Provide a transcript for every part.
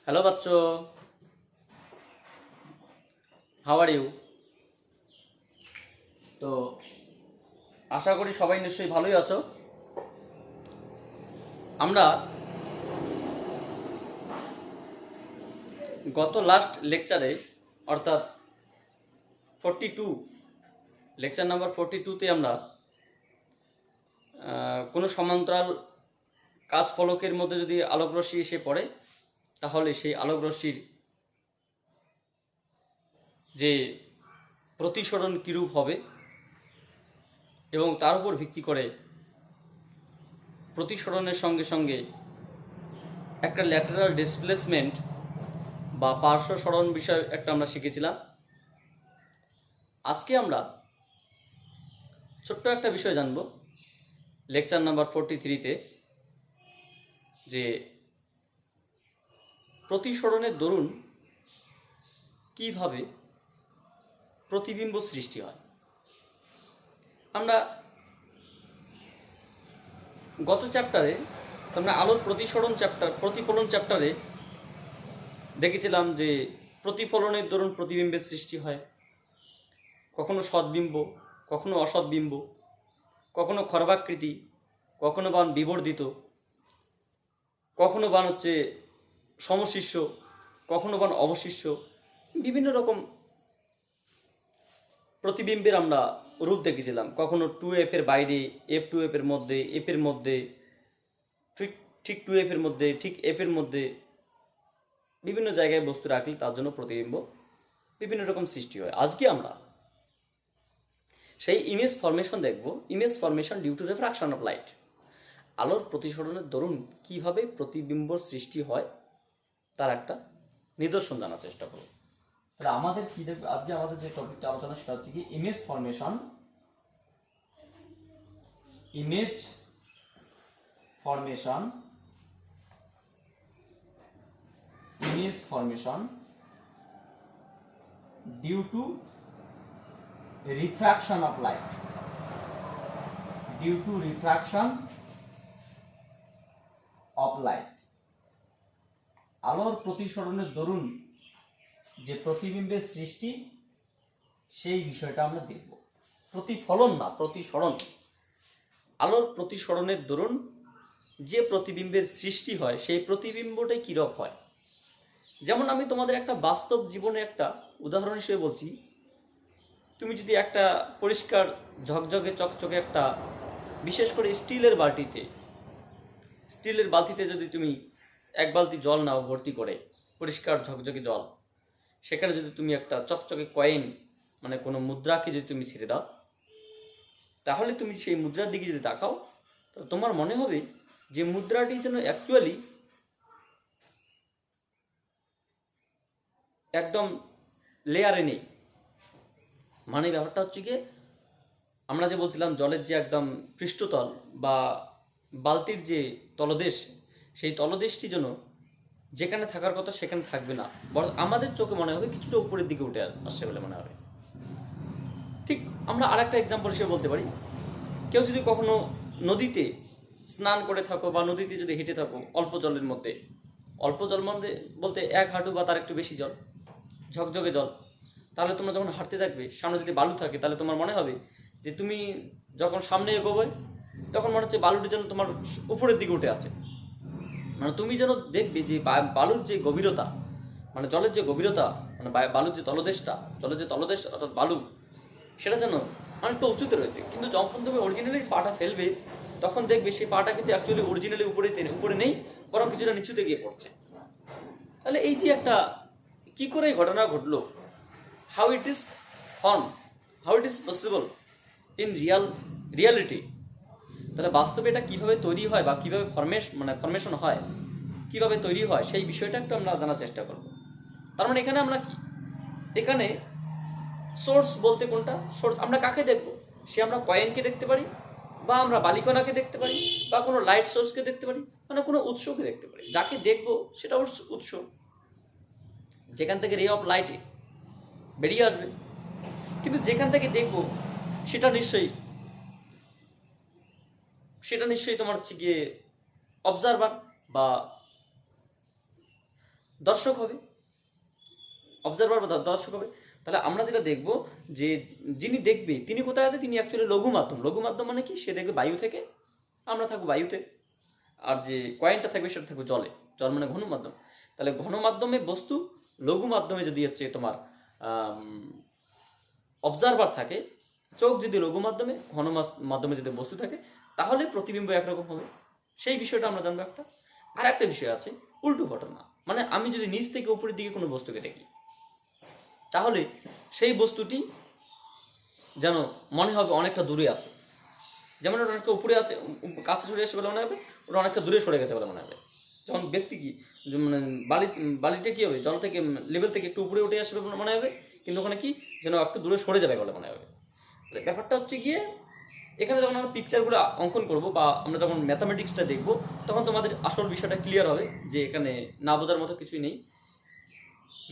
Hello বাচ্চো, how are you? তো আশা করি সবাই নিশ্চয়ই ভালোই আছো। আমরা গত লাস্ট লেকচারে অর্থাৎ 42 লেকচার নাম্বার 42তে আমরা কোনো সমান্তরাল কাচ ফলকের মধ্যে যদি আলোকরশ্মি এসে পড়ে তাহলে সেই আলোকরশ্মির যে প্রতিসরণ কিরূপ হবে এবং তার উপর ভিত্তি করে প্রতিসরণের সঙ্গে সঙ্গে একটা ল্যাটারাল ডিসপ্লেসমেন্ট বা পার্শ্ব সরণ বিষয় একটা আমরা শিখেছিলাম। আজকে আমরা ছোট্ট একটা বিষয় জানব লেকচার নাম্বার 43তে, যে প্রতিসরণের দরুন কিভাবে প্রতিবিম্ব সৃষ্টি হয়। আমরা গত চ্যাপ্টারে, আমরা আলোর প্রতিসরণ চ্যাপ্টার প্রতিফলন চ্যাপ্টারে দেখেছিলাম যে প্রতিফলনের দরুন প্রতিবিম্বের সৃষ্টি হয়, কখনো সদ্বিম্ব, কখনো অসদ্বিম্ব, কখনো খর্বাকৃতি, কখনো বান বিবর্ধিত, কখনো বান হচ্ছে সমশিষ্য, কখনো বান অবশিষ্য, বিভিন্ন রকম প্রতিবিম্বের আমরা রূপ দেখেছিলাম। কখনো 2F এর বাইরে, F2F এর মধ্যে, F এর মধ্যে, ঠিক 2F এর মধ্যে, ঠিক F এর মধ্যে, বিভিন্ন জায়গায় বস্তু রাখলে তার জন্য প্রতিবিম্ব বিভিন্ন রকম সৃষ্টি হয়। আজকে আমরা সেই ইমেজ ফরমেশন দেখব, image formation due to refraction of light. আলোর প্রতিসরণের দরুন কিভাবে প্রতিবিম্ব সৃষ্টি হয় তার একটা নিদর্শন জানার চেষ্টা করব। তাহলে আমাদের কি দেখবে, আজকে আমাদের যে টপিকটা আলোচনা সেটা হচ্ছে কি image formation, image formation, image formation due to refraction of light, due to refraction of light. আলোর প্রতিসরণের দরুন যে প্রতিবিম্বের সৃষ্টি, সেই বিষয়টা আমরা দেখব। প্রতিফলন না, প্রতিসরণ। আলোর প্রতিসরণের দরুন যে প্রতিবিম্বের সৃষ্টি হয় সেই প্রতিবিম্বটাই কিরকম হয়। যেমন আমি তোমাদের একটা বাস্তব জীবনে একটা উদাহরণ হিসেবে বলছি। তুমি যদি একটা পরিষ্কার ঝকঝকে চকচকে একটা, বিশেষ করে স্টিলের বালতিতে যদি তুমি এক বালতি জল নাও ভর্তি করে, পরিষ্কার ঝকঝকে জল, সেখানে যদি তুমি একটা চকচকে কয়েন মানে কোনো মুদ্রাকে যদি তুমি ছেড়ে দাও, তাহলে তুমি সেই মুদ্রার দিকে যদি তাকাও, তাহলে তোমার মনে হবে যে মুদ্রাটি যেন অ্যাকচুয়ালি একদম লেয়ারে নেই। মানে ব্যাপারটা হচ্ছে গিয়ে, আমরা যে বলছিলাম জলের যে একদম পৃষ্ঠতল বা বালতির যে তলদেশ, সেই তলদেশটি যেন যেখানে থাকার কথা সেখানে থাকবে না, বরং আমাদের চোখে মনে হবে কিছুটা উপরের দিকে উঠে আসছে বলে মনে হবে। ঠিক আমরা আর একটা এক্সাম্পল হিসেবে বলতে পারি, কেউ যদি কখনো নদীতে স্নান করে থাকো বা নদীতে যদি হেঁটে থাকো অল্প জলের মধ্যে, অল্প জল মধ্যে বলতে 1 হাঁটু বা তার একটু বেশি জল, ঝকঝকে জল, তাহলে তোমরা যখন হাঁটতে থাকবে, সামনে যদি বালু থাকে, তাহলে তোমার মনে হবে যে তুমি যখন সামনে এগোবে তখন মনে হচ্ছে বালুটি যেন তোমার উপরের দিকে উঠে আছে। মানে তুমি যেন দেখবে যে বালুর যে গভীরতা, মানে জলের যে গভীরতা, মানে বালুর যে তলদেশটা, জলের যে তলদেশ অর্থাৎ বালু, সেটা যেন অনেকটা উঁচুতে রয়েছে। কিন্তু যখন তুমি অরিজিনালি পাটা ফেলবে, তখন দেখবে সেই পাটা কিন্তু অ্যাকচুয়ালি অরিজিনালি উপরে নেই, বরং কিছুটা নিচুতে গিয়ে পড়ছে। তাহলে এই যে একটা কি করে এই ঘটনা ঘটলো, how it is form, how it is possible in reality, তাহলে বাস্তবে এটা কীভাবে তৈরি হয় বা কীভাবে ফরমেশন হয়, কীভাবে তৈরি হয়, সেই বিষয়টা একটু আমরা জানার চেষ্টা করব। তার মানে এখানে আমরা কি, এখানে সোর্স বলতে কোনটা সোর্স, আমরা কাকে দেখব, সে আমরা কয়েনকে দেখতে পারি, বা আমরা বালিকণাকে দেখতে পারি, বা কোনো লাইট সোর্সকে দেখতে পারি, মানে কোনো উৎসকে দেখতে পারি। যাকে দেখব সেটা উৎস, যেখান থেকে রে অফ লাইট বেরিয়ে আসবে। কিন্তু যেখান থেকে দেখব সেটা নিশ্চয়ই তোমার হচ্ছে গিয়ে অবজারভার বা দর্শক হবে, অবজারভার বা দর্শক হবে। তাহলে আমরা যেটা দেখব যে যিনি দেখবে তিনি কোথায় আছে, তিনি অ্যাকচুয়ালি লঘু মাধ্যম। লঘু মাধ্যম মানে কি, সে দেখবে বায়ু থেকে, আমরা থাকবো বায়ুতে, আর যে কয়েনটা থাকবে সেটা থাকবে জলে। জল মানে ঘন মাধ্যম। তাহলে ঘন মাধ্যমে বস্তু, লঘু মাধ্যমে যদি হচ্ছে তোমার অবজারভার থাকে, চোখ যদি লঘু মাধ্যমে, ঘন মাধ্যমে যদি বস্তু থাকে, তাহলে প্রতিবিম্ব একরকম হবে। সেই বিষয়টা আমরা জানবো একটা। আর একটা বিষয় আছে উল্টো ঘটনা, মানে আমি যদি নিচ থেকে উপরের দিকে কোনো বস্তুকে দেখি, তাহলে সেই বস্তুটি যেন মনে হবে অনেকটা দূরে আছে। যেমন ওটা অনেকটা উপরে আছে, কাছে সরে এসে বলে মনে হবে, ওটা অনেকটা দূরে সরে গেছে বলে মনে হবে। যেমন ব্যক্তি কি, মানে বালিটা কি হবে, জল থেকে লেভেল থেকে একটু উপরে উঠে আসবে মনে হবে, কিন্তু ওখানে কি যেন একটু দূরে সরে যাবে বলে মনে হবে। ব্যাপারটা হচ্ছে গিয়ে, এখানে যখন আমরা পিকচারগুলো অঙ্কন করব বা আমরা যখন ম্যাথামেটিক্সটা দেখব, তখন তোমাদের আসল বিষয়টা ক্লিয়ার হবে যে এখানে না বোঝার মতো কিছুই নেই।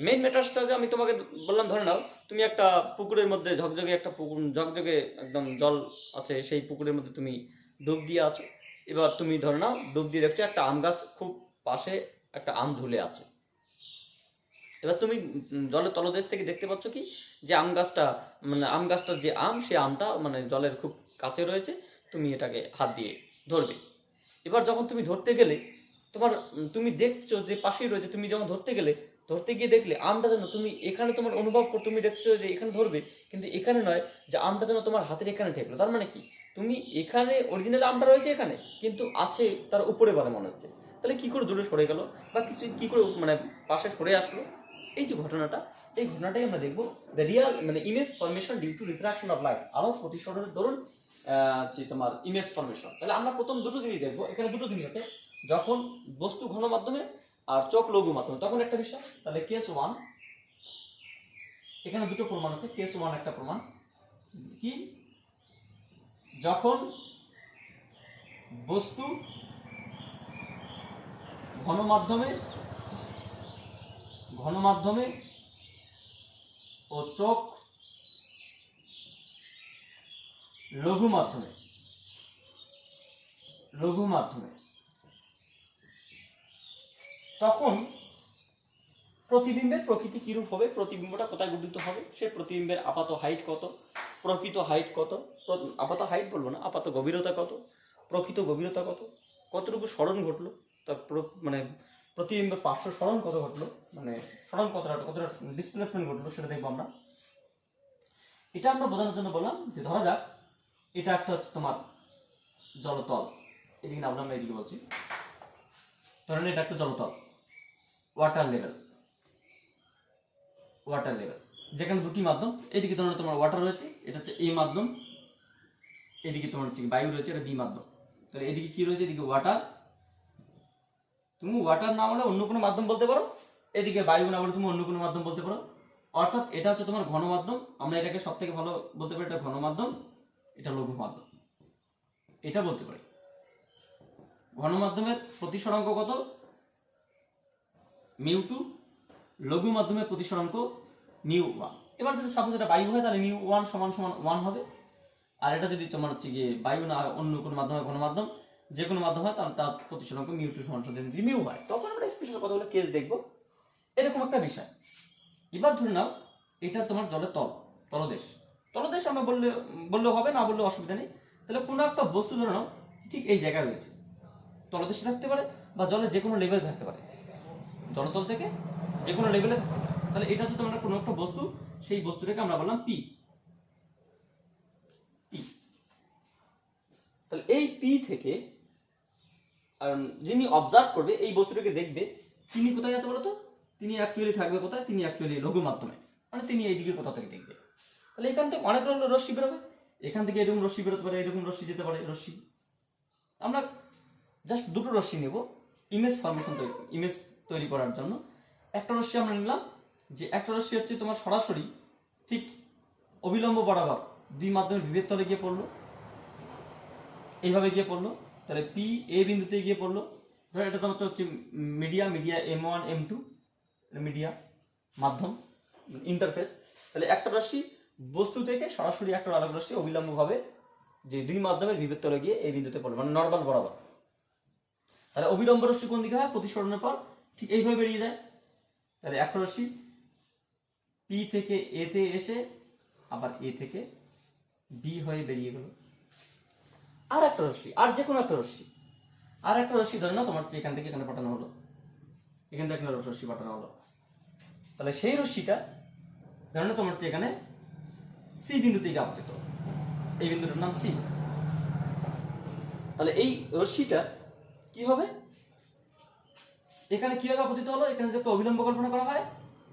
মেইন ম্যাটার্সটা যে আমি তোমাকে বললাম, ধরে নাও তুমি একটা পুকুরের মধ্যে ঝকঝকে একটা পুকুর, ঝকঝকে একদম জল আছে, সেই পুকুরের মধ্যে তুমি ডুব দিয়ে আছো। এবার তুমি ধরে নাও ডুব দিয়ে দেখছো একটা আম গাছ খুব পাশে একটা আম ঝুলে আছে। এবার তুমি জলের তলদেশ থেকে দেখতে পাচ্ছ কি, যে আম গাছটা, মানে আম গাছটার যে আম, সে আমটা মানে জলের খুব কাছে রয়েছে, তুমি এটাকে হাত দিয়ে ধরবে। এবার যখন তুমি ধরতে গেলে, তোমার তুমি দেখছো যে পাশেই রয়েছে, তুমি যখন ধরতে গিয়ে দেখলে আমটা যেন তুমি এখানে, তোমার অনুভব করে তুমি দেখছো যে এখানে ধরবে, কিন্তু এখানে নয়, যে আমটা যেন তোমার হাতের এখানে ঠেকলো। তার মানে কি, তুমি এখানে অরিজিনাল আমটা রয়েছে এখানে, কিন্তু আছে তার উপরে বলে মনে হচ্ছে। তাহলে কি করে দূরে সরে গেল, বা কিছু কি করে মানে পাশে সরে আসলো, এই যে ঘটনাটা, এই ঘটনাটাই আমরা দেখবো দ্য রিয়াল মানে image formation due to refraction of light, আলো প্রতিসরণের দরুন যে তোমার ইমেজ ফরমেশন। তাহলে আমরা প্রথম দুটো জিনিস দেখবো, এখানে দুটো জিনিস আছে, যখন বস্তু ঘন মাধ্যমে আর চোখ লঘু মাধ্যমে, তখন একটা বিষয়। তাহলে কেস ওয়ান, এখানে দুটো প্রমাণ আছে, কেস ওয়ান একটা প্রমাণ কি, যখন বস্তু ঘন মাধ্যমে ও চোখ লঘু মাধ্যমে, তখন প্রতিবিম্বের প্রকৃতি কিরূপ হবে, প্রতিবিম্বটা কোথায় গঠিত হবে, সে প্রতিবিম্বের আপাত হাইট কত, প্রকৃত হাইট কত, আপাত হাইট বলবো না, আপাত গভীরতা কত, প্রকৃত গভীরতা কত, কতটুকু স্মরণ ঘটলো, তার মানে প্রতিবিম্বের পার্শ্ব স্মরণ কত ঘটলো, মানে স্মরণ কতটা ডিসপ্লেসমেন্ট ঘটলো, সেটা দেখবো আমরা। এটা আমরা বোঝানোর জন্য বললাম যে ধরা যাক এটা একটা হচ্ছে তোমার জলতল, এদিকে নামলাম আমরা, এদিকে বলছি, ধরেন এটা একটা জলতল, ওয়াটার লেভেল, যেখানে দুটি মাধ্যম, এদিকে ধরো তোমার ওয়াটার রয়েছে, এটা হচ্ছে এ মাধ্যম, এদিকে তোমার হচ্ছে বায়ু রয়েছে, এটা বি মাধ্যম। তাহলে এদিকে কি রয়েছে, এদিকে ওয়াটার, তুমি ওয়াটার না বলে অন্য কোনো মাধ্যম বলতে পারো, এদিকে বায়ু না বলে তুমি অন্য কোনো মাধ্যম বলতে পারো। অর্থাৎ এটা হচ্ছে তোমার ঘন মাধ্যম, আমরা এটাকে সব থেকে ভালো বলতে পারি, এটা ঘন মাধ্যম, এটা লঘু মাধ্যম, এটা বলতে পারি। ঘন মাধ্যমের প্রতিসরাঙ্ক কত, মিউ টু, লঘু মাধ্যমের প্রতিসরাঙ্ক মিউ ওয়ান। এবার যদি সাপোজ এটা বায়ু হয়, তাহলে মিউ ওয়ান সমান সমান ওয়ান হবে। আর এটা যদি তোমার হচ্ছে গিয়ে বায়ু না অন্য কোনো মাধ্যম হয়, ঘন মাধ্যম, যে কোনো মাধ্যম হয়, তাহলে তার প্রতিসরাঙ্ক মিউ টু সমান সমান মিউ হয়। তখন আমরা স্পেশাল কতগুলো কেস দেখবো, এরকম একটা বিষয়। এবার ধরে নাও এটা তোমার জলের তলদেশ আমরা বললেও হবে, না বললেও অসুবিধা নেই। তাহলে কোনো একটা বস্তু ধরে নাও ঠিক এই জায়গায় রয়েছে, তলদেশে থাকতে পারে বা জলের যে কোনো লেভেল থাকতে পারে, জলতল থেকে যে কোনো লেভেলে থাকতে পারে। তাহলে এটা হচ্ছে তোমার কোনো একটা বস্তু, সেই বস্তুটাকে আমরা বললাম পি। তাহলে এই পি থেকে যিনি অবজার্ভ করবে, এই বস্তুটাকে দেখবে, তিনি কোথায় আছে বলতো, তিনি অ্যাকচুয়ালি থাকবে কোথায়, তিনি অ্যাকচুয়ালি লঘু মাধ্যমে, মানে তিনি এইদিকে কোথা থেকে দেখবে। তাহলে এখান থেকে অনেক ধরনের রশ্মি বেরোবে, এখান থেকে এরকম রশ্মি বেরোতে পারে, এরকম রশ্মি যেতে পারে। রশ্মি আমরা জাস্ট দুটো রশ্মি নেব ইমেজ তৈরি করার জন্য। একটা রশ্মি আমরা নিলাম, যে একটা রশ্মি হচ্ছে তোমার সরাসরি ঠিক অবিলম্ব বরাবর দুই মাধ্যমের বিভেদ তলে গিয়ে পড়লো, এইভাবে গিয়ে পড়লো। তাহলে পি এ বিন্দুতে গিয়ে পড়লো, ধর এটা তোমার তো হচ্ছে মিডিয়া M1 M2, মিডিয়া মাধ্যম ইন্টারফেস। তাহলে একটা রশ্মি বস্তু থেকে সরাসরি একটা আলোক রশ্মি অবিলম্বভাবে যে দুই মাধ্যমের বিভেদ তলে গিয়ে এই বিন্দুতে পড়লো, মানে নর্মাল বরাবর। তাহলে অবিলম্ব রশ্মি কোন দিকে হয়, প্রতিসরণের পর ঠিক এইভাবে বেরিয়ে যায়। তাহলে একটা রশ্মি পি থেকে এ তে এসে আবার এ থেকে বি হয়ে বেরিয়ে গেল। আর একটা রশ্মি, আর যে কোনো একটা রশ্মি, আর একটা রশ্মি ধরে নাও তোমার এখান থেকে এখানে পাঠানো হলো, এখান থেকে একটা রশ্মি পাঠানো হলো। তাহলে সেই রশ্মিটা ধরে নাও তোমার এখানে সি বিন্দুতে আপতিত, এই বিন্দুটার নাম সি। তাহলে এই রশ্মিটা কি হবে, এখানে কিভাবে আপতিত হলো, এখানে যদি একটা অবিলম্ব কল্পনা করা হয়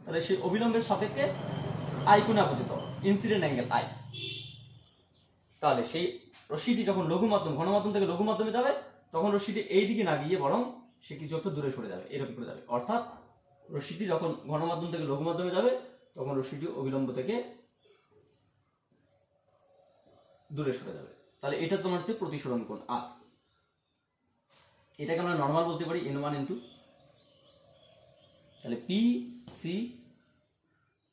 তাহলে সেই অবিলম্বের সাপেক্ষে আই কোণে আপতিত হলো, ইনসিডেন্ট অ্যাঙ্গেল আই। তাহলে সেই রশ্মিটি যখন লঘু মাধ্যম, ঘন মাধ্যম থেকে লঘু মাধ্যমে যাবে তখন রশ্মিটি এই দিকে না গিয়ে বরং সে কিছু একটা দূরে সরে যাবে, এরকম করে যাবে। অর্থাৎ রশ্মিটি যখন ঘন মাধ্যম থেকে লঘু মাধ্যমে যাবে তখন রশ্মিটি অবিলম্ব থেকে দূরে সরে যাবে। তাহলে এটা তোমার হচ্ছে প্রতিসরণ কোণ আর, এটাকে আমরা নর্মাল বলতে পারি n1 n2। তাহলে পি সি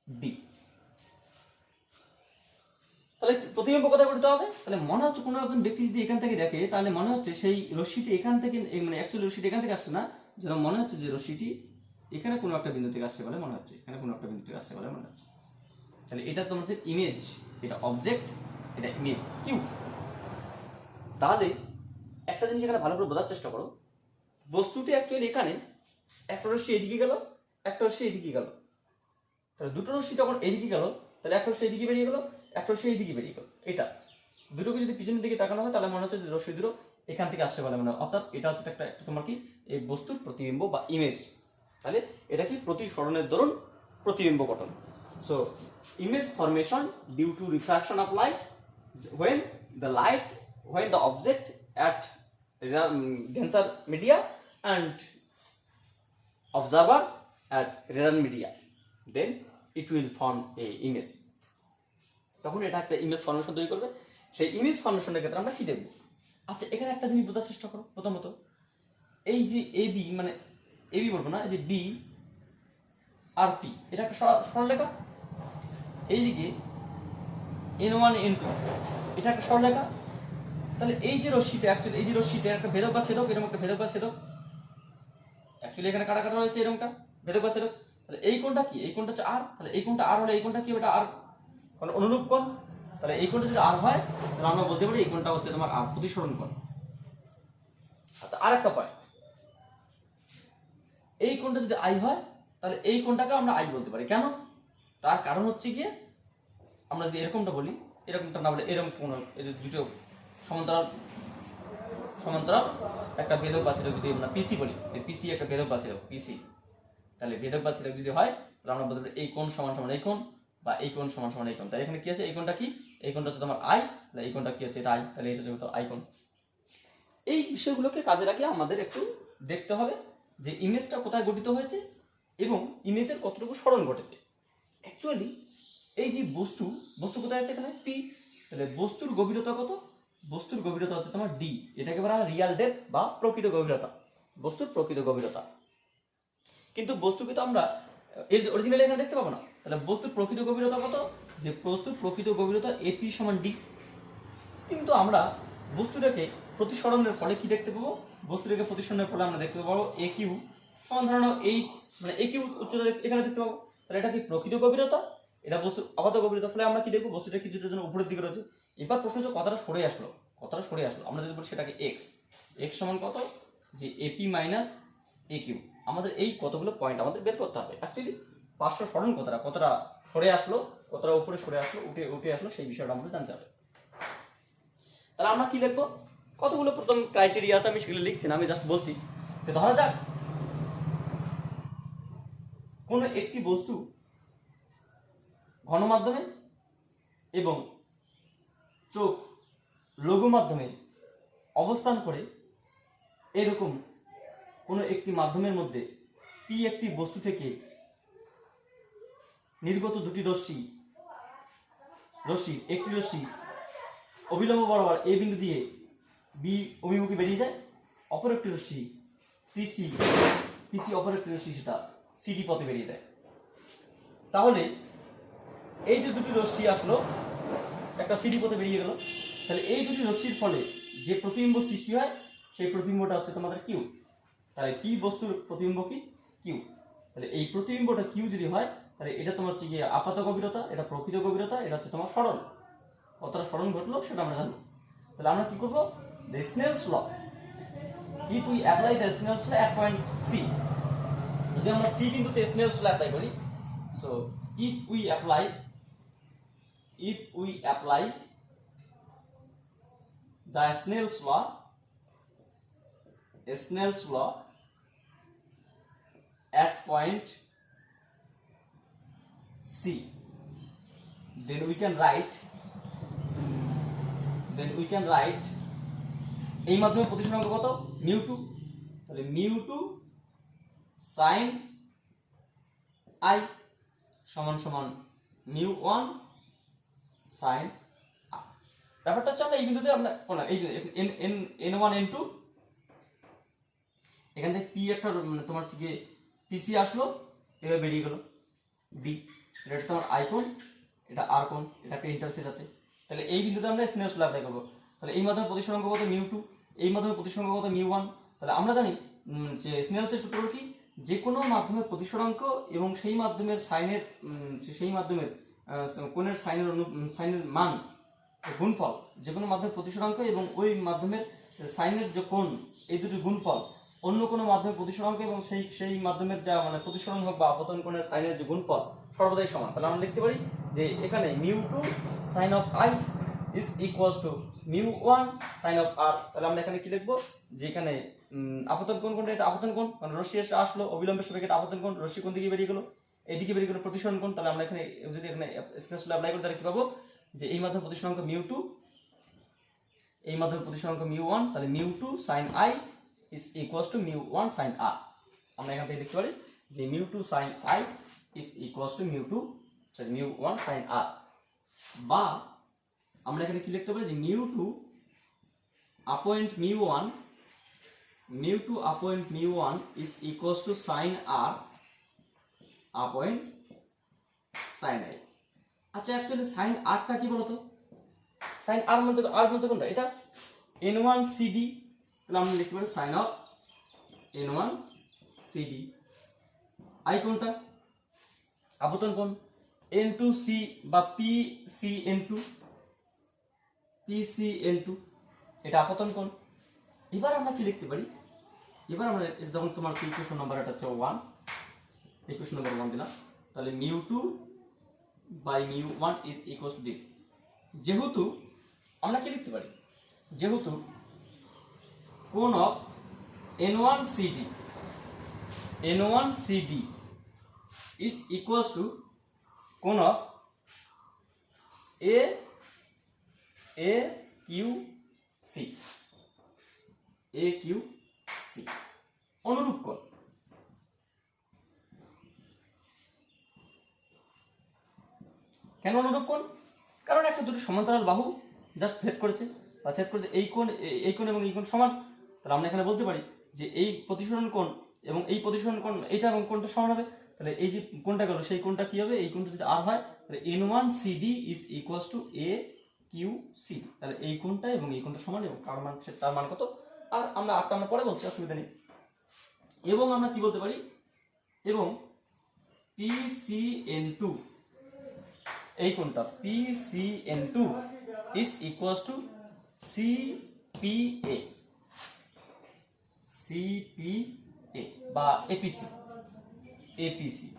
ডি। তাহলে প্রতিবিম্ব কোথায় গঠিত হবে, তাহলে মনে হচ্ছে কোনো একজন ব্যক্তি যদি এখান থেকে দেখে তাহলে মনে হচ্ছে সেই রশ্মিটি এখান থেকে, মানে অ্যাকচুয়ালি রশ্মিটি এখান থেকে আসছে না, যেন মনে হচ্ছে যে রশ্মিটি এখানে কোনো একটা বিন্দু থেকে আসছে বলে মনে হচ্ছে, এখানে কোনো একটা বিন্দু থেকে আসছে বলে মনে হচ্ছে। তাহলে এটা তোমার হচ্ছে ইমেজ, এটা অবজেক্ট, এটা ইমেজ কিউ। তাহলে একটা জিনিস এখানে ভালো করে বোঝার চেষ্টা করো, বস্তুটি অ্যাকচুয়ালি এখানে একটা রশ্মি এদিকে গেল, একটা রশ্মি এদিকে গেল। তাহলে দুটো রশ্মি যখন এদিকে গেল তাহলে একটা রশ্মি এদিকে বেরিয়ে গেল, একটা রশ্মি এইদিকে বেরিয়ে গেল। এটা দুটোকে যদি পিছনের দিকে তাকানো হয় তাহলে মনে হচ্ছে যে রশ্মি দুটো এখান থেকে আসছে বলে মনে হয়। অর্থাৎ এটা হচ্ছে একটা তোমার কি এই বস্তুর প্রতিবিম্ব বা ইমেজ। তাহলে এটা কি প্রতিসরণের দরুন প্রতিবিম্ব গঠন। So image formation due to refraction of light when the object at denser media and observer at rarer media, then it will form a image. তখন এটা একটা ইমেজ ফর্মেশন তৈরি করবে। সেই ইমেজ ফর্মেশনের ক্ষেত্রে আমরা কি দেখব, আচ্ছা এখানে একটা জিনিস বোঝার চেষ্টা করো। প্রথমত এই যে এ বি, মানে এ বি বলবো না, এই যে বি আর পি, এটা একটা সরলরেখা। এইদিকে n1 n2 এটা একটা সরলরেখা। তাহলে এই যে রশ্মিটা, অ্যাকচুয়ালি এই যে রশ্মিটা একটা ভেদক বা ছেদক, এরকম একটা ভেদক বা ছেদক, অ্যাকচুয়ালি এখানে কাটা কাটা রয়েছে এরকমটা ভেদক বা ছেদক। তাহলে এই কোণটা কি, এই কোণটা হচ্ছে আর। তাহলে এই কোণটা আর হলে এই কোণটা কি, ওটা আর মানে অনুরূপ কোণ। তাহলে এই কোণটা যদি আর হয় তাহলে আমরা বলতে পারি এই কোণটা হচ্ছে তোমার আর প্রতিসরণ কোণ। আচ্ছা আর একটা পয়েন্ট, এই কোণটা যদি আই হয় তাহলে এই কোণটাকে আমরা আই বলতে পারি। কেন, তার কারণ হচ্ছে গিয়ে আমরা যদি এরকমটা বলি, এরকমটা না বলে এরকম কোণ, এই দুটো সমান্তরাল সমান্তরাল একটা ভেদক বা ছেদক যদি আমরা পিসি বলি, যে পিসি একটা ভেদক বা ছেদক পিসি, তাহলে ভেদক বা ছেদক যদি হয় তাহলে আমরা বলতে পারি এই কোণ সমান সমান এই কোণ বা এই কোণ সমান সমান এই কোণ। তাই এখানে কি আছে, এই কোণটা কি, এই কোণটা হচ্ছে তোমার আই, তাহলে এই কোণটা কি হচ্ছে এটা আই, তাহলে এটা হচ্ছে আই কোণ। এই বিষয়গুলোকে কাজে লাগিয়ে আমাদের একটু দেখতে হবে যে ইমেজটা কোথায় গঠিত হয়েছে এবং ইমেজের কতটুকু সরণ ঘটেছে। অ্যাকচুয়ালি এই যে বস্তু কোথায় আছে, এখানে পি। তাহলে বস্তুর গভীরতা কত, বস্তুর গভীরতা হচ্ছে তোমার ডি। এটাকে বলা হয় রিয়াল ডেপথ বা প্রকৃত গভীরতা, বস্তুর প্রকৃত গভীরতা। কিন্তু বস্তুকে তো আমরা এর অরিজিনালি এখানে দেখতে পাবো না। তাহলে বস্তুর প্রকৃত গভীরতা কত, যে বস্তুর প্রকৃত গভীরতা এপি সমান ডি। কিন্তু আমরা বস্তুটাকে প্রতিসরণের ফলে কি দেখতে পাবো, বস্তুটাকে প্রতিসরণের ফলে আমরা দেখতে পাবো এ কিউ সমান ধরো এইচ, মানে এ কিউ উচ্চতা এখানে দেখতে পাবো। তাহলে এটা কি প্রকৃত গভীরতা, এটা বস্তুর আপাত গভীরতা। ফলে আমরা কি দেখবো, বস্তুটা কিছুটার জন্য উপরের দিকে রয়েছে। এবার প্রশ্ন হচ্ছে কথাটা সরে আসলো, আমরা যদি বলি সেটাকে এক্স সমান কত, যে এপি মাইনাস এ কিউ। আমাদের এই কতগুলো পয়েন্ট আমাদের বের করতে হবে। অ্যাকচুয়ালি পার্শ্ব সরণ কতটা সরে আসলো, কতটা উপরে সরে আসলো, উঠে আসলো, সেই বিষয়টা আমাদের জানতে হবে। তাহলে আমরা কি লিখবো, কতগুলো প্রথম ক্রাইটেরিয়া আছে, আমি সেগুলো লিখছি না, আমি জাস্ট বলছি যে ধরা যাক কোনো একটি বস্তু ঘন মাধ্যমে এবং চোখ লঘু মাধ্যমে অবস্থান করে এরকম কোনো একটি মাধ্যমের মধ্যে পি একটি বস্তু থেকে নির্গত দুটি রশ্মি একটি রশ্মি অবিলম্ব বরাবর এ বিন্দু দিয়ে বি অভিমুখে বেরিয়ে যায়, অপর একটি রশ্মি পিসি অপর একটি রশ্মি সেটা সিডি পথে বেরিয়ে যায়। তাহলে এই যে দুটি রশ্মি আসলো একটা সিডি পথে বেরিয়ে গেল, তাহলে এই দুটি রশ্মির ফলে যে প্রতিবিম্ব সৃষ্টি হয় সেই প্রতিবিম্বটা হচ্ছে তোমাদের কিউ। তাহলে পি বস্তুর প্রতিবিম্ব কি কিউ। তাহলে এই প্রতিবিম্বটা কিউ যদি হয় তাহলে এটা তোমার হচ্ছে গিয়ে আপাত গভীরতা, এটা প্রকৃত গভীরতা, এটা হচ্ছে তোমার সরণ। কতটা সরণ ঘটলো সেটা আমরা জানবো। তাহলে আমরা কি করবো, the Snell's law, if we apply the Snell's law at point C, যদি আমরা C বিন্দুতে Snell's law অ্যাপ্লাই করি, so if we apply the Snell's law at point C, then we can write এই মাধ্যমে প্রতিসরাঙ্ক কত, μ2, তাহলে μ2 sin I সমান সমান μ1 sin I। ব্যাপারটা হচ্ছে আমরা এই বিন্দুতে আমরা বললাম এই n1 n2, এখান থেকে p একটা তোমার হচ্ছে গিয়ে পিসি আসলো, এবার বেরিয়ে গেল d, এটা হচ্ছে তোমার I কোণ, এটা r কোণ, এটা একটা ইন্টারফেস আছে। তাহলে এই বিন্দুতে আমরা স্নেলস ল অ্যাপ্লাই করব। তাহলে এই মাধ্যমে প্রতিসরাঙ্ক কত μ2, এই মাধ্যমে প্রতিসরাঙ্ক কত μ1। তাহলে আমরা জানি যে স্নেলসের সূত্র কি, যে কোনো মাধ্যমের প্রতিসরাঙ্ক এবং সেই মাধ্যমের সাইনের কোণের সাইনের মান গুণফল, যে কোনো মাধ্যমের প্রতিসরাঙ্ক এবং ওই মাধ্যমের সাইনের যে কোণ, এই দুটি গুণফল অন্য কোনো মাধ্যমের প্রতিসরাঙ্ক এবং সেই মাধ্যমের যা মানে প্রতিসরণ হোক বা আপতন কোণের সাইনের যে গুণফল সর্বদাই সমান। তাহলে আমরা লিখতে পারি যে এখানে μ2 sin of I is equals to μ1 sin of R। তাহলে আমরা এখানে কি লিখবো, যে এখানে আপতন কোণ কোনটা, এটা আপতন কোণ, কারণ রশ্মি এসে আসলো অবিলম্বের সাপেক্ষে এটা আপতন কোণ, রশ্মি কোণ দিকে বেরিয়ে গেল, এইদিকে বেরিয়ে গেল প্রতিসরণ কোণ। তাহলে আমরা এখানে যদি এখানে স্নেলস ল অ্যাপ্লাই করি তাহলে কি পাবো, যে এই মাধ্যমে প্রতিসরাঙ্ক μ2, এই মাধ্যমে প্রতিসরাঙ্ক μ1, তাহলে μ2 sin I is equals to μ1 sin R। আমরা এখান থেকে লিখতে পারি যে μ2 sin I is equals to μ1 sin R, বা আমরা এখানে কি লিখতে পারি যে μ2 upon μ1 is equals to sin R upon sin I। আচ্ছা অ্যাকচুয়ালি sin R টা কি বলতো, sin R মধ্যে কোনটা, এটা n1 CD, তাহলে আমরা লিখতে পারি sin of n1 CD। I কোনটা, আপতন কোণ, n2 C বা PCN2, এটা আপতন কোণ। এবার আমরা কি লিখতে পারি, এবার আমরা যখন তোমার ইকুয়েশন নাম্বার এটা হচ্ছে 1, ইকুয়েশন নাম্বার 1 দিলাম, তাহলে μ2 by μ1 is equals to this। যেহেতু আমরা কি লিখতে পারি, যেহেতু কোণ of n1 CD is equals to কোণ অফ AQC, অনুরূপ কোণ। কেন অনুরূপ কোণ, কারণ একটা দুটো সমান্তরাল বাহু জাস্ট ভেদ করেছে বা ছেদ করেছে, এই কোণ এবং এই কোণ সমান। তাহলে আমরা এখানে বলতে পারি যে এই প্রতিসরণ কোণ এবং এই প্রতিসরণ কোণ, এইটা এবং কোণটা সমান হবে। তাহলে এই যে কোণটা গেল সেই কোণটা কি হবে, এই কোণটা যদি R হয় তাহলে n1 CD is equals to AQC। তাহলে এই কোণটা এবং এই কোণটা সমান এবং কার মান, তার মান কত, আর আমরা আটটা আমরা পরে বলছি, অসুবিধা নেই। এবং আমরা কি বলতে পারি, এবং PCN2, এই কোণটা PCN2 is equals to CPA বা APC।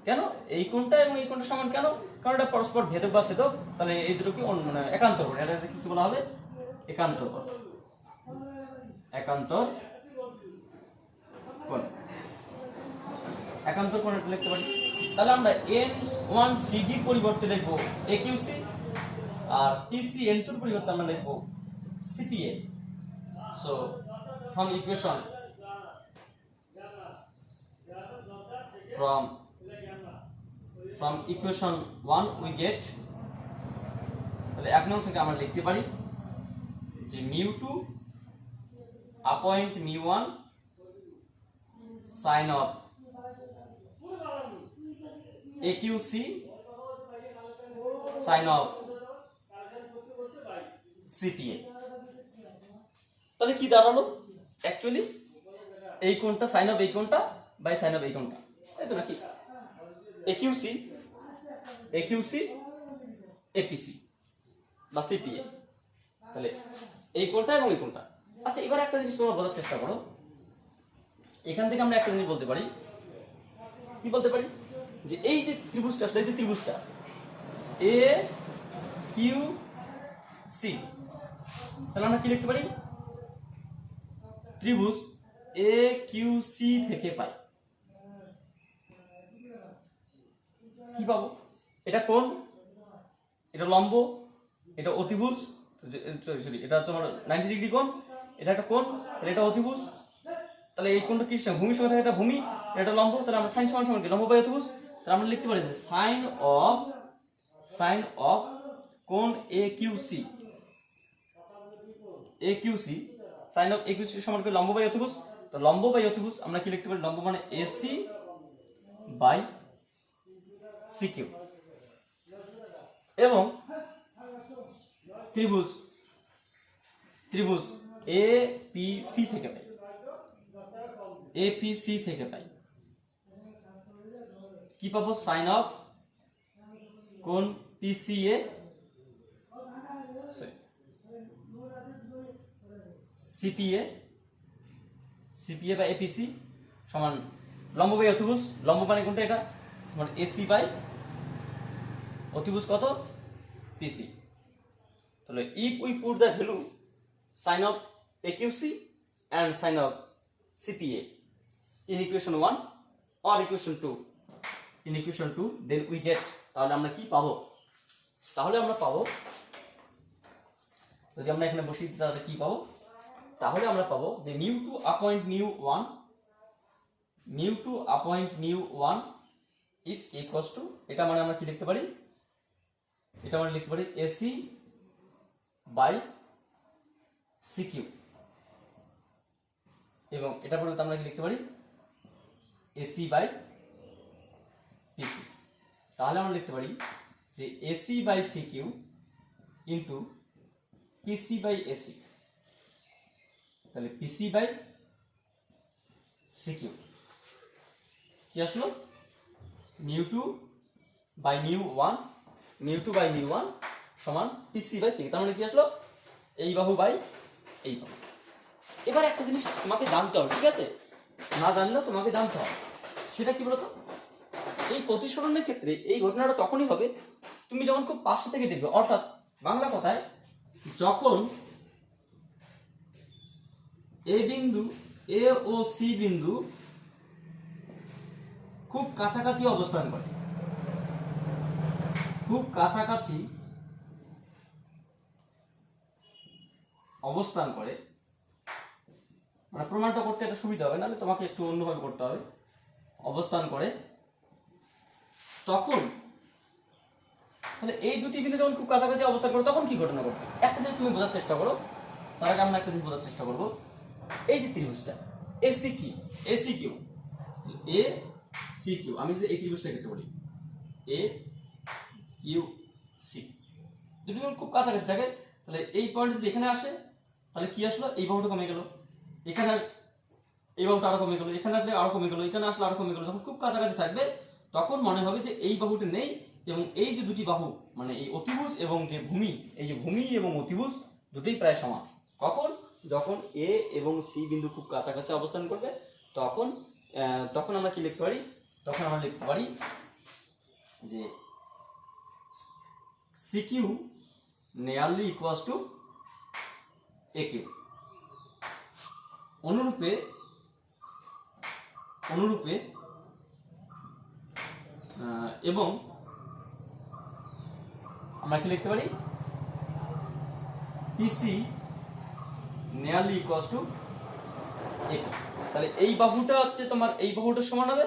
কেন এই কোণটা এবং এই কোণটা সমান, কেন, কারণ এটা পরস্পর ভেদক বা ছেদক। তাহলে এই দুটো কি মানে একান্তর কোণ, এটাকে কি বলা হবে, একান্তর কোণ। একান্তর কোণ এটা লিখতে পারি। তাহলে আমরা n1 CD পরিবর্তে লিখব AQC, আর PCN2 এর পরিবর্তে আমরা লিখব CPA। So from equation 1 we get, তাহলে 1 নং থেকে আমরা লিখতে পারি যে μ2 upon μ1 sin of AQC sin of CPA। তাহলে কি দাঁড়ালো, অ্যাকচুয়ালি এই কোণটা sin of এই কোণটা বাই sin of এই কোণটা, তাই তো নাকি। একিউসি একিউসি এপিসি বা সিপিএ। তাহলে এই কোনটা এবং এই কোনটা। আচ্ছা এবার একটা জিনিস তোমরা বোঝার চেষ্টা করো, এখান থেকে আমরা একটা জিনিস বলতে পারি, কি বলতে পারি, যে এই যে ত্রিভুজটা আসলে, এই যে ত্রিভুজটা এ কিউ সি, তাহলে আমরা কি লিখতে পারি, ত্রিভুজ এ কিউ সি থেকে পাই কি পাবো, এটা কোণ, এটা লম্ব, এটা অতিভুজ, সরি এটা তোমার 90 ডিগ্রি কোণ, এটা একটা কোণ, তাহলে এটা অতিভুজ, তাহলে এই কোণটা কি ভূমির সঙ্গে থাকে, এটা ভূমি, এটা লম্ব, তাহলে আমরা সাইন সমান সমান কি লম্ব বাই অতিভুজ, তাহলে আমরা লিখতে পারি যে সাইন অফ কোণ A Q C, sine of A Q C সমান কি লম্ব বাই অতিভুজ, তো লম্ব বাই অতিভুজ আমরা কি লিখতে পারি, লম্ব মানে এসি বাই সি কিউ, এবং ত্রিভুজ এ পি সি থেকে পাই, এপিসি থেকে পাই কি পাবো, সাইন অফ কোণ পিসিএ সিপিএ বা এপিসি সমান লম্ব বাই অতিভুজ, লম্ব মানে কোনটা, এটা মানে এসি বাই অতিভুজ কত পিসি। তাহলে if we put the value sine of AQC and sin of CPA in equation 1 or equation 2, in equation 2 then we get, তাহলে আমরা কি পাবো, তাহলে আমরা পাবো, যদি আমরা এখানে বসিয়ে দিই তাহলে কি পাবো, তাহলে আমরা পাবো যে μ2 upon μ1 is equals to, এটা মানে আমরা কি লিখতে পারি, এটা মানে লিখতে পারি AC by CQ, এবং এটা পরিবর্তে আমরা কি লিখতে পারি AC বাই PC, তাহলে আমরা লিখতে পারি যে AC by CQ into PC by AC, তাহলে PC বাই CQ কি আসলো, μ2 বাই μ1 সমান PC বাই P, তার মানে কি আসলো, এই বাহু বাই এই বাহু। এবার একটা জিনিস তোমাকে জানতে হবে, ঠিক আছে, না জানলেও তোমাকে জানতে হবে, সেটা কি বলতো, এই প্রতিসরণের ক্ষেত্রে এই ঘটনাটা তখনই হবে তুমি যখন খুব পাশে থেকে দেখবে, অর্থাৎ বাংলা কথায় যখন এ বিন্দু এ ও সি বিন্দু খুব কাছাকাছি অবস্থান করে, খুব কাছাকাছি অবস্থান করে, মানে প্রমাণটা করতে একটা সুবিধা হবে, নাহলে তোমাকে একটু অন্যভাবে করতে হবে, অবস্থান করে, তখন তাহলে এই দুটি বিন্দু যখন খুব কাছাকাছি অবস্থান করে তখন কি ঘটনা ঘটবে, একটা জিনিস তুমি বোঝার চেষ্টা করো, তার আগে আমরা একটা জিনিস বোঝার চেষ্টা করবো, এই যে ত্রিভুজটা AC Q A C Q, আমি যদি এই ত্রিভুজটা ক্ষেত্রে বলি এ কিউ সি, দুটি যখন খুব কাছাকাছি থাকে, তাহলে এই পয়েন্ট যদি এখানে আসে তাহলে কি আসলো, এই বাহুটা কমে গেল, এখানে এই বাহুটা আরো কমে গেল, এখানে আসলে আরো কমে গেল, এখানে আসলে আরো কমে গেল, যখন খুব কাছাকাছি থাকবে তখন মনে হবে যে এই বাহুটা নেই, এবং এই যে দুটি বাহু মানে এই অতিভুজ এবং যে ভূমি, এই যে ভূমি এবং অতিভুজ দুটোই প্রায় সমান, কখন, যখন এ এবং সি বিন্দু খুব কাছাকাছি অবস্থান করবে তখন তখন আমরা কি লিখতে পারি, তখন আমরা লিখতে পারি যে CQ nearly equals to AQ. অনুরূপে এবং আমরা কি লিখতে পারি, PC nearly equals to AQ. তাহলে এই বাহুটা হচ্ছে তোমার এই বাহুটার সমান হবে,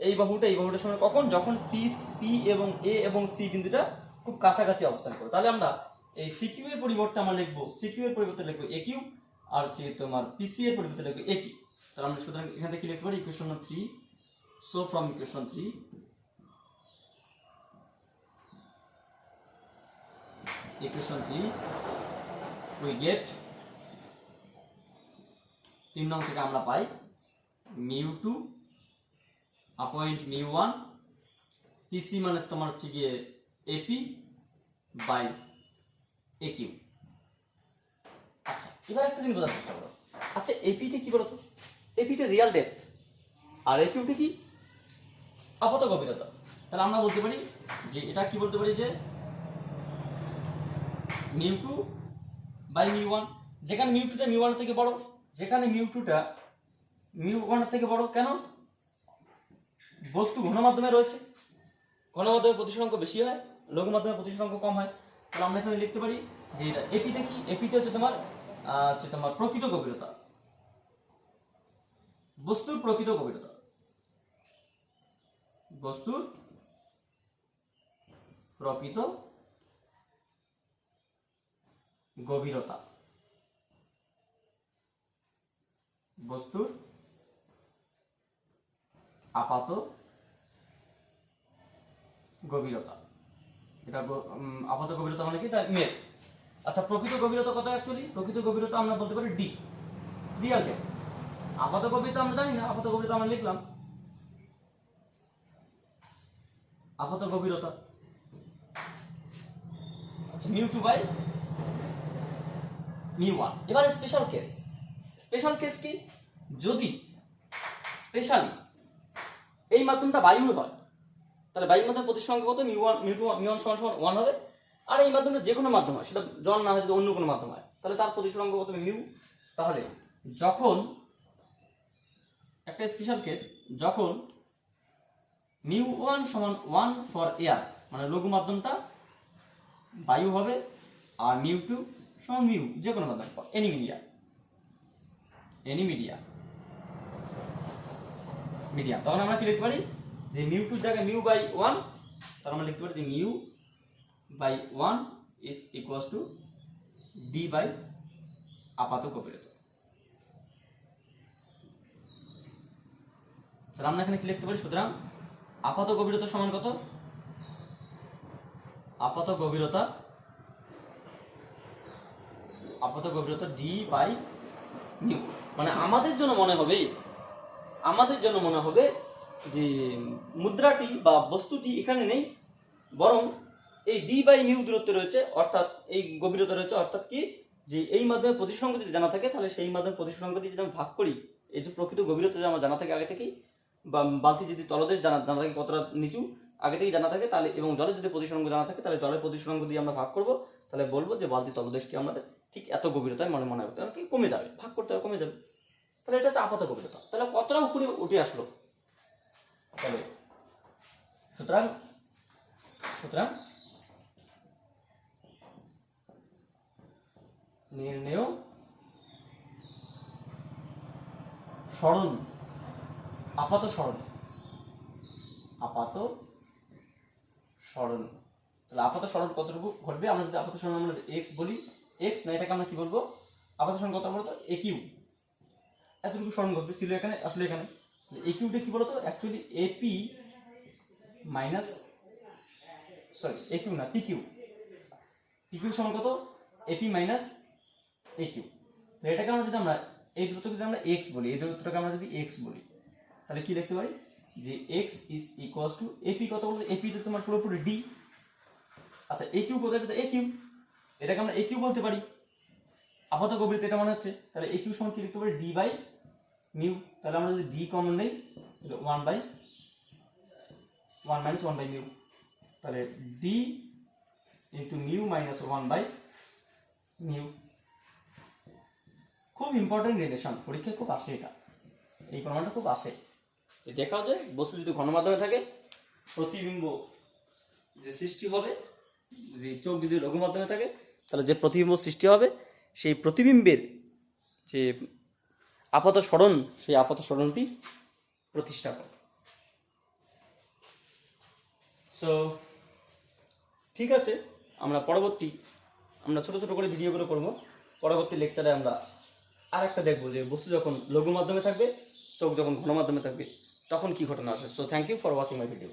এই বাহুটার সমান কখন, যখন পি এবং এ এবং সি বিন্দুটা খুব কাছাকাছি অবস্থান করে, তাহলে আমরা এই সিকিউ এর পরিবর্তে আমরা লিখবো, সিকিউ এর পরিবর্তে লিখবো একিউ, আর যে তোমার পিসি এর পরিবর্তে লিখবো এপি। তাহলে আমরা সুতরাং এখান থেকে কি লিখতে পারি, equation 3, so from equation 3 we get 3 নং থেকে আমরা পাই μ2 upon μ1 পিসি মানে তোমার হচ্ছে গিয়ে এপি বাই একিউ। আচ্ছা, এবার একটা জিনিস বোঝার চেষ্টা করো। আচ্ছা, এপিটা কি বলতো? এপিটা রিয়াল ডেপথ, আর একিউটা কি? আপাত গভীরতা। তাহলে আমরা বলতে পারি যে এটা কি বলতে পারি যে mu two by mu one. যেখানে মিউ টুটা মিউ ওয়ানের থেকে বড়, যেখানে মিউ টুটা মিউ ওয়ানের থেকে বড়। কেন? বস্তু ঘন মাধ্যমে রয়েছে, ঘন মাধ্যমে প্রতিসরাঙ্ক বেশি হয়, লঘু মাধ্যমে প্রতিসরাঙ্ক কম হয়। তাহলে আমরা এখানে লিখতে পারি যে এটা এপিটা কি? এপিটা হচ্ছে তোমার প্রকৃত গভীরতা, বস্তুর প্রকৃত গভীরতা, বস্তুর প্রকৃত গভীরতা, বস্তুর আপাত গভীরতা। এটা আপাত গভীরতা মানে কি? এটা ইমেজ। আচ্ছা, প্রকৃত গভীরতা কত অ্যাকচুয়ালি? প্রকৃত গভীরতা আমরা বলতে পারি ডি, রিয়াল ডেপথ। আপাত গভীরতা আমরা জানি না, আপাত গভীরতা আমরা লিখলাম আপাত গভীরতা। আচ্ছা, mu two by mu one. এবারে স্পেশাল কেস। স্পেশাল কেস কি? যদি স্পেশালি এই মাধ্যমটা বায়ু হয়, তাহলে বায়ুর মাধ্যমে প্রতিসরাঙ্ক কত? Mu one, mu two, mu one সমান সমান ওয়ান হবে। আর এই মাধ্যমে যে কোনো মাধ্যম হয়, সেটা জল না হয়, যদি অন্য কোনো মাধ্যম হয়, তাহলে তার প্রতিসরাঙ্ক কত? মিউ। তাহলে যখন একটা স্পেশাল কেস, যখন মিউ ওয়ান সমান ওয়ান ফর এয়ার, মানে লঘু মাধ্যমটা বায়ু হবে, আর মিউ টু সমান মিউ যে কোনো মাধ্যম, any media, any media media, তখন আমরা কি লিখতে পারি যে মিউ টুর জায়গায় মিউ বাই ওয়ান, তাহলে আমরা লিখতে পারি যে mu by one is equals to D by আপাত গভীরতা। তাহলে আমরা এখানে কি লিখতে পারি? সুতরাং আপাত গভীরতা সমান কত? আপাত গভীরতা ডি বাই মিউ। মানে আমাদের জন্য মনে হবে যে মুদ্রাটি বা বস্তুটি এখানে নেই, বরং এই ডি বাই মিউ দূরত্বে রয়েছে, অর্থাৎ এই গভীরতা রয়েছে। অর্থাৎ কি? যে এই মাধ্যমে প্রতিসরাঙ্ক যদি জানা থাকে, তাহলে সেই মাধ্যমে প্রতিসরাঙ্ক দিয়ে যদি আমি ভাগ করি, এই যে প্রকৃত গভীরতা যদি আমার জানা থাকে আগে থেকেই, বা বালতি যদি তলদেশ জানা থাকে কতটা নিচু আগে থেকেই জানা থাকে, তাহলে এবং জলের যদি প্রতিসরাঙ্ক জানা থাকে, তাহলে জলের প্রতিসরাঙ্ক দিয়ে আমরা ভাগ করব, তাহলে বলবো যে বালতি তলদেশটি আমাদের ঠিক এত গভীরতায় মনে হবে, তাহলে কি কমে যাবে, ভাগ করতে হবে কমে যাবে। তাহলে এটা হচ্ছে আপাত গভীরতা। তাহলে কতটা উপরে উঠে আসলো? তাহলে সুতরাং নির্ণেয় সরণ, আপাত সরণ, তাহলে আপাত সরণ কতটুকু ঘটবে? আমরা যদি আপাত সরণ আমরা এক্স বলি, এক্স না, এটাকে আমরা কি বলবো? আপাত সরণ কত বলতো? একিউ, এতটুকু সরণ ঘটবে ছিল এখানে। আসলে এখানে একিউটা কি বলতো? Actually AP minus, sorry AQ না, পিকিউ। পিকিউ সমান কত? AP minus AQ. এটাকে আমরা যদি আমরা এই দূরত্বকে যদি আমরা এক্স বলি, এই দূরত্বটাকে আমরা যদি এক্স বলি, তাহলে কি লিখতে পারি? যে x is equals to AP কত বলতো? এপি তো তোমার পুরোপুরি ডি। আচ্ছা, একিউ কোথায়? সেটা একিউ, এটাকে আমরা একিউ বলতে পারি, আপাত গভীরতা এটা মনে হচ্ছে। তাহলে একিউ সমান কি লিখতে পারি? D by mu. তাহলে আমরা যদি ডি কমন নেই, তাহলে one minus one by mu, তাহলে D into mu minus one by mu. খুব ইম্পর্টেন্ট রিলেশন, পরীক্ষায় খুব আসে এটা, এই প্রমাণটা খুব আসে। দেখাও যায় বস্তু যদি ঘন মাধ্যমে থাকে, প্রতিবিম্ব যে সৃষ্টি হবে, যদি চোখ যদি লঘু মাধ্যমে থাকে, তাহলে যে প্রতিবিম্ব সৃষ্টি হবে, সেই প্রতিবিম্বের যে আপাত সরণ, সেই আপাত সরণটি প্রতিষ্ঠা করে। সো ঠিক আছে, আমরা ছোট ছোট করে ভিডিওগুলো করবো। পরবর্তী লেকচারে আমরা আর একটা দেখবো যে বস্তু যখন লঘু মাধ্যমে থাকবে, চোখ যখন ঘন মাধ্যমে থাকবে, তখন কি ঘটনা আসে। So thank you for watching my video.